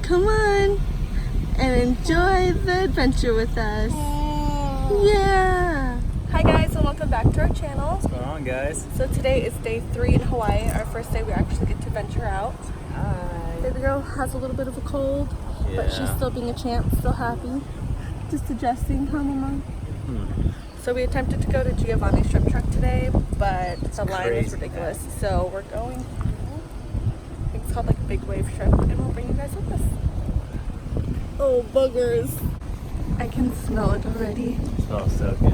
come on and enjoy the adventure with us. Yeah. Hi guys, and welcome back to our channel. What's going on, guys? So today is day 3 in Hawaii, our first day we actually get to venture out. Hi. Baby girl has a little bit of a cold, but she's still being a champ, still happy. Just adjusting, huh, Mama? So we attempted to go to Giovanni's shrimp truck today, but the line is ridiculous. So we're going, I think it's called like Big Wave Shrimp, and we'll bring you guys with us. Oh, buggers. I can smell it already. It smells so good.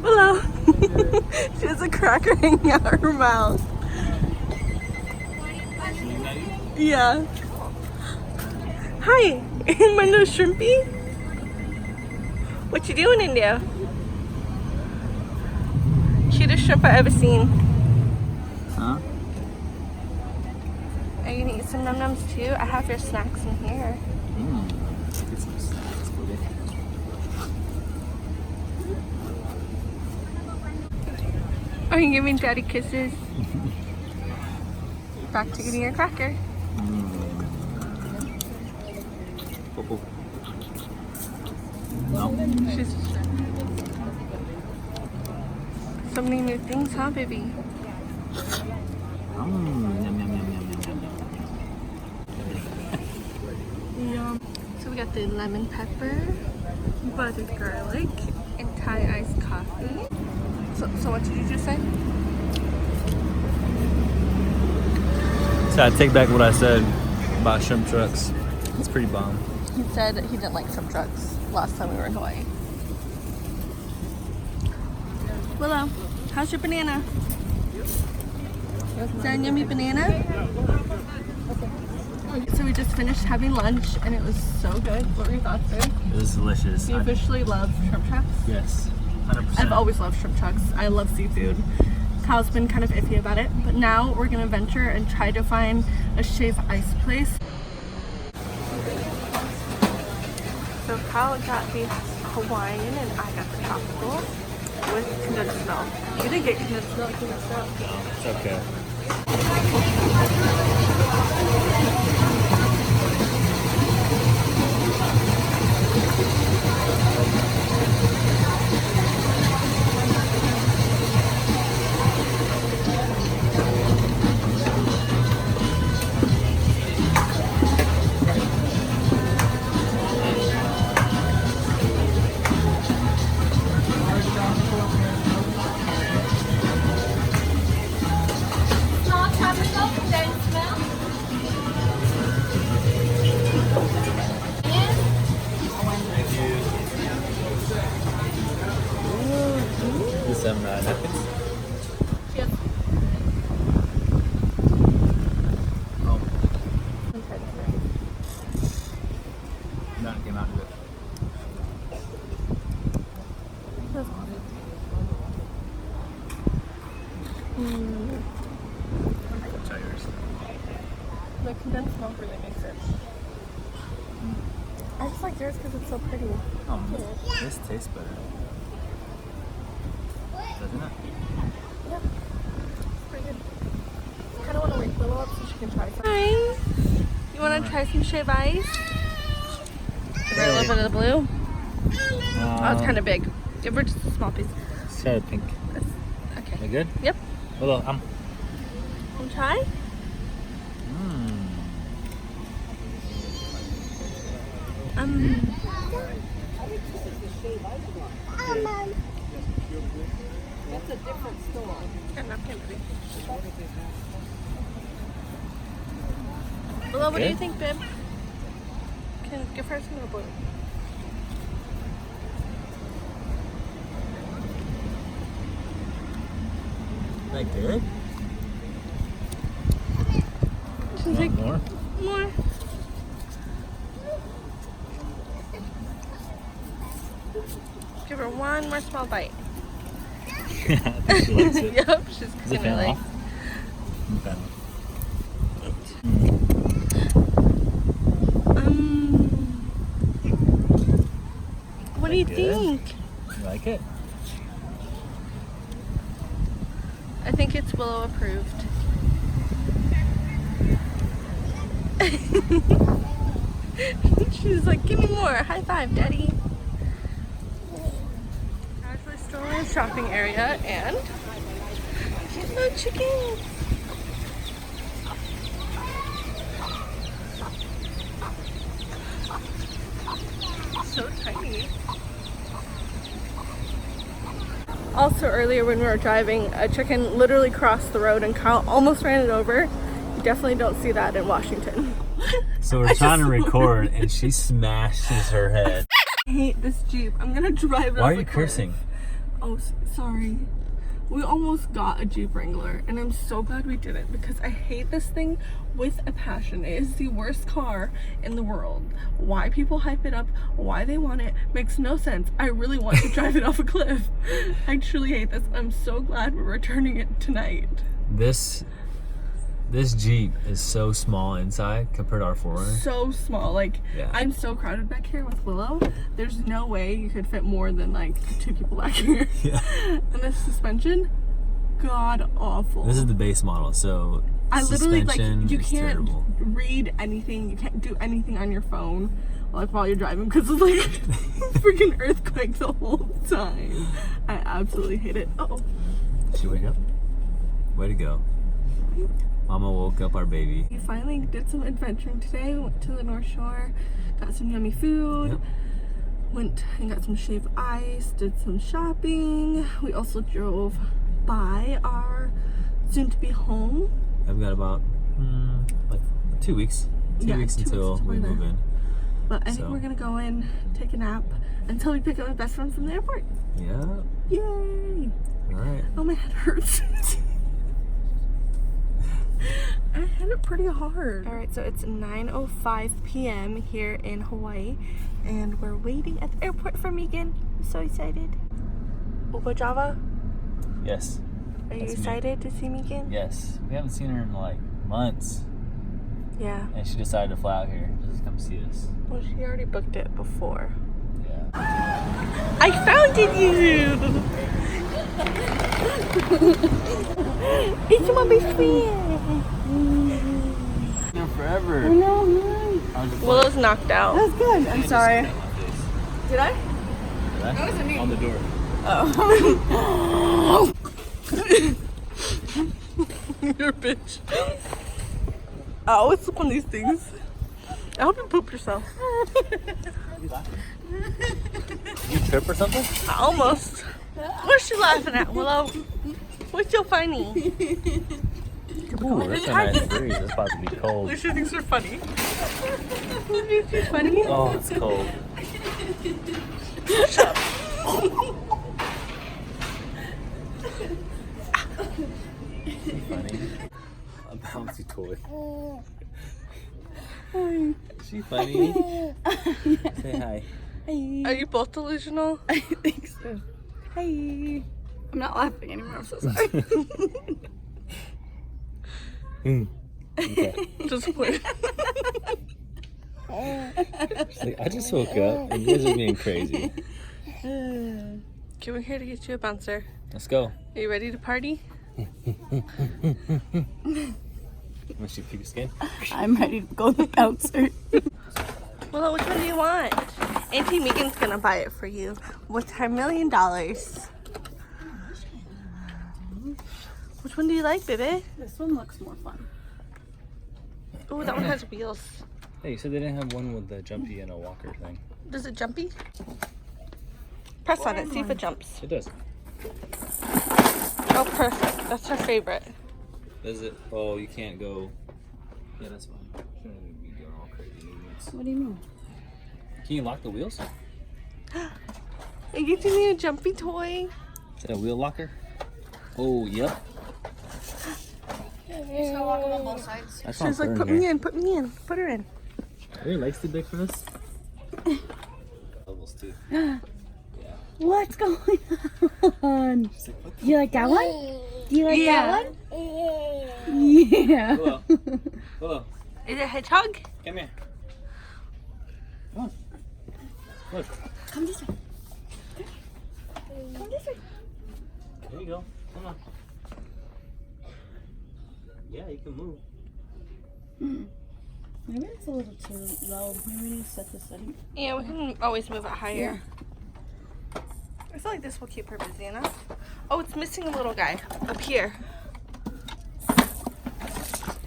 Willow. She has a cracker hanging out of her mouth. Yeah. Hi, my little shrimpy. What you doing in there? Cutest shrimp I've ever seen. Huh? Are you gonna eat some num-nums too? I have your snacks in here. Get some snacks, buddy. Are you giving daddy kisses? Back to getting your cracker. No. She's so many new things, huh, baby? Yum, yum, yum, yum, yum, yum. Yum. So we got the lemon pepper, buttered garlic, and Thai iced coffee. So what did you just say? So I take back what I said about shrimp trucks. It's pretty bomb. He said he didn't like shrimp trucks last time we were in Hawaii. Willow, how's your banana? Is that a yummy banana? So we just finished having lunch and it was so good. What were your thoughts, babe? It was delicious. Do you officially love shrimp trucks? Yes, 100%. I've always loved shrimp trucks. I love seafood. Kyle's been kind of iffy about it, but now we're gonna venture and try to find a shave ice place. So Kyle got the Hawaiian and I got the tropical with condensed milk. You didn't get condensed milk, condensed milk. No, it's okay. Some napkins. Yep. Oh. That came out good. Try yours. The condensed milk really makes it. I just like yours because it's so pretty. Oh, this tastes better. Doesn't it? Yeah. It's pretty good. I kind of want to wake Willow up so she can try some. Hi. You want to try some shave ice? Give her a little bit of the blue. Oh, it's kind of big. Give her just a small piece. It's kind of pink. Okay. You good? Yep. Hello, Want to try? That's a different store. Willow, what do you think, babe? Can give her some of the blue. That good? She's like, more? More. Give her one more small bite. I think she likes it. Yep, she's Is it gonna like. Okay. think? You like it? I think it's Willow approved. She's like, give me more. High five, Daddy. Casually strolling in the shopping area and no chickens. So tiny. Also earlier when we were driving, a chicken literally crossed the road and Kyle almost ran it over. You definitely don't see that in Washington. So we're trying to record and she smashes her head. I hate this Jeep. I'm gonna drive it. Why are you cursing? Oh, sorry. We almost got a Jeep Wrangler and I'm so glad we didn't because I hate this thing with a passion. It is the worst car in the world. Why people hype it up, why they want it, makes no sense. I really want to drive it off a cliff. I truly hate this. I'm so glad we're returning it tonight. This Jeep is so small inside compared to our 4Runner. So small. Like, yeah. I'm so crowded back here with Willow. There's no way you could fit more than like 2 people back here. Yeah. And the suspension, god awful. This is the base model, so I literally like you can't terrible. read anything. You can't do anything on your phone like while you're driving because it's like freaking earthquake the whole time. I absolutely hate it. Uh-oh. Did she wake up? Way to go. Mama woke up our baby. We finally did some adventuring today. We went to the North Shore, got some yummy food, Yep. went and got some shaved ice, did some shopping. We also drove by our soon-to-be home. I've got about like 2 weeks. 2 weeks 2 until weeks we move in. But I think we're gonna go in, take a nap until we pick up my best friend from the airport. Yeah. Yay! All right. Oh, my head hurts. I had it pretty hard. Alright, so it's 9:05 p.m. here in Hawaii, and we're waiting at the airport for Megan. I'm so excited. Upa Java, Yes. are you That's me. excited to see Megan? Yes. We haven't seen her in like months, Yeah. and she decided to fly out here just to come see us. Well, she already booked it before. Yeah. I found you! It's my best friend! Been forever. I know, right? I was just Willow's knocked out. That's good. I'm sorry. Did I? That wasn't me. On the door. Oh. You're a bitch. I always slip on these things. I hope you poop yourself. You trip or something? Almost. What's she laughing at, Willow? What's so funny? Ooh, that's a nice breeze. It's about to be cold. Lucia thinks we're funny. She's funny. Oh, it's cold. Shut up. Funny. A bouncy toy. She funny? Say hi. Hey. Are you both delusional? I think so. Hey. I'm not laughing anymore. I'm so sorry. Okay. Just quit. She's like, I just woke up and you guys are being crazy. Okay, we're here to get you a bouncer. Let's go. Are you ready to party? Want you pig skin? I'm ready to go to the bouncer. Well, which one do you want? Auntie Megan's gonna buy it for you with her $1 million. Which one do you like, baby? This one looks more fun. Oh, that one has wheels. Hey, you said they didn't have one with the jumpy and a walker thing. Does it jumpy? Press on it, see if it jumps. It does. Oh, perfect. That's her favorite. Does it? Oh, you can't go. Yeah, that's fine. Shouldn't be going all crazy movements. What do you mean? Can you lock the wheels? Are you getting me a jumpy toy? Is that a wheel locker? Oh, yep. Just gotta walk them on both sides. That's She's like, put me in, put me in, put her in. Are your legs too big for this? Levels too. What's going on? She's like, what Do you like that one? Do you like Yeah. that one? Yeah. Willow. Willow, Is it a hedgehog? come here. Come on. Look. Come this way. There you go. Come on. Yeah, you can move. Maybe it's a little too low. Maybe we need to set the setting. Yeah, we can always move it higher. I feel like this will keep her busy enough. Oh, it's missing a little guy up here.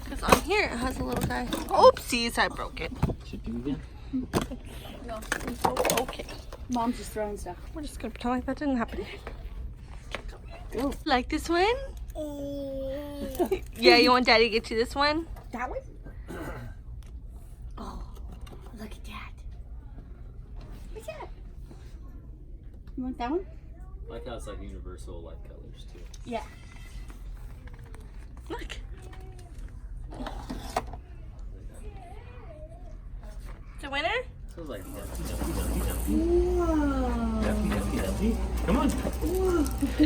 Because on here it has a little guy. Oopsies, I broke it. Should do again? No. Oh, okay. Mom's just throwing stuff. We're just gonna pretend like that didn't happen. Go. Like this one? Yeah, you want Daddy to get you this one? That one? Oh, look at that. What's that? You want that one? I like how it's like universal light colors too. Yeah. Look. The winner? Feels like dumpy. Whoa. Dumpy. Come on.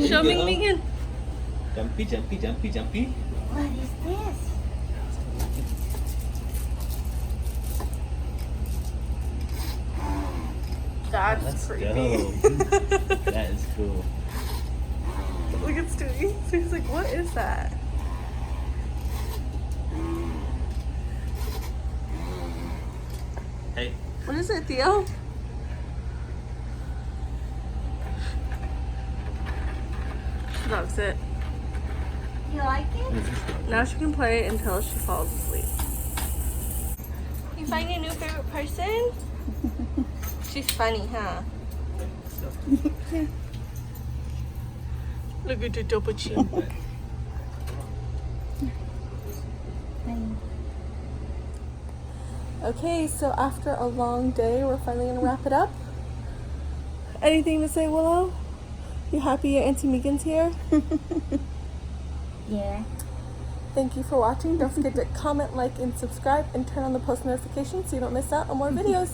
Show me go. again. Jumpy. What is this? That's Let's creepy. go. That is cool. Look at Stewie. Stewie's like, what is that? Hey. What is it, Theo? She loves it. You like it? Now she can play it until she falls asleep. You find your new favorite person? She's funny, huh? Yeah. Look at the double chin. Okay, so after a long day, we're finally gonna wrap it up. Anything to say, Willow? You happy your Auntie Megan's here? Yeah. Thank you for watching. Don't forget to comment, like, and subscribe, and turn on the post notifications so you don't miss out on more videos.